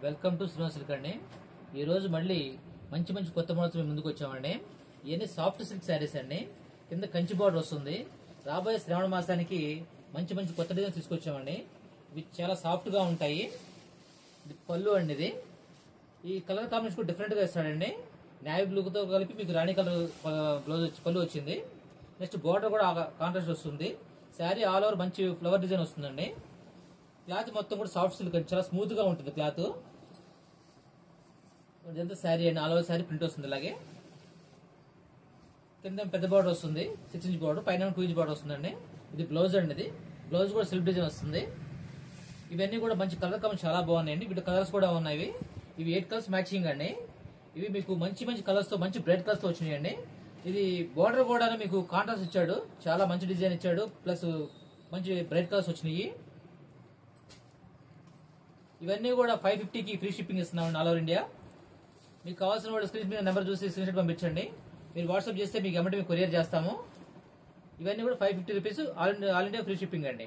Welcome to Srinivas silk అండి. ఈ రోజు మళ్ళీ మంచి మంచి కొత్త మోడల్స్ మేము ముందుకు వచ్చామండి. ఇవన్నీ సాఫ్ట్ సిల్క్ శారీస్ అండి. కింద కంచి బార్డర్ వస్తుంది. రాబోయే శ్రావణ మాసానికి మంచి మంచి కొత్త డిజైన్ తీసుకొచ్చామండి. ఇవి చాలా సాఫ్ట్ గా ఉంటాయి. ఇది పళ్ళు అండి. ఇది ఈ కలర్ కాంబినేషన్ కూడా డిఫరెంట్ గా ఇస్తాడండి. నేవీ బ్లూ తో కలిపి మీకు రాణి కలర్ బ్లౌజ్ పళ్ళు వచ్చింది. నెక్స్ట్ బార్డర్ కూడా కాంట్రాస్ట్ వస్తుంది. శారీ ఆల్ ఓవర్ మంచి ఫ్లవర్ డిజైన్ వస్తుందండి. క్లాత్ మొత్తం కూడా సాఫ్ట్ సిల్క్ అండి. చాలా స్మూత్ గా ఉంటుంది క్లాత్. ఇదంతా శారీ అండి. ఆల్ ఓవర్ శారీ ప్రింట్ వస్తుంది. అలాగే కింద పెద్ద బార్డర్ వస్తుంది. 6 ఇంచ్ బార్డర్, పైన 2 ఇంచ్ బార్డర్ వస్తుందండి. ఇది బ్లౌజ్ అండి. ఇది బ్లౌజ్ కూడా సిల్క్ డిజైన్ వస్తుంది. ఇవన్నీ కూడా మంచి కలర్ కాంబినేషన్ చాలా బాగున్నాయండి. వీటి కలర్స్ కూడా ఉన్నాయి. ఇవి 8 కలర్స్ మ్యాచింగ్ అండి. ఇవి మీకు మంచి మంచి కలర్స్ తో, మంచి బ్రైట్ కలర్స్ తో వచ్చినాయండి. ఇది బార్డర్ కూడా మీకు కాంట్రాస్ట్ ఇచ్చాడు. చాలా మంచి డిజైన్ ఇచ్చాడు. ప్లస్ మంచి బ్రైట్ కలర్స్ వచ్చినాయి. ఇవన్నీ కూడా 550కి ఫ్రీ షిప్పింగ్ ఇస్తున్నామండి ఆల్ ఓవర్ ఇండియా. మీకు కావాల్సిన వాడు స్క్రీన్ మీద నెంబర్ చూసి స్క్రీన్ షాట్ పంపించండి. మీరు వాట్సాప్ చేస్తే మీకు ఎమ్మటి మీకు కొరియర్ చేస్తాము. ఇవన్నీ కూడా 550 rupees all India free shipping అండి.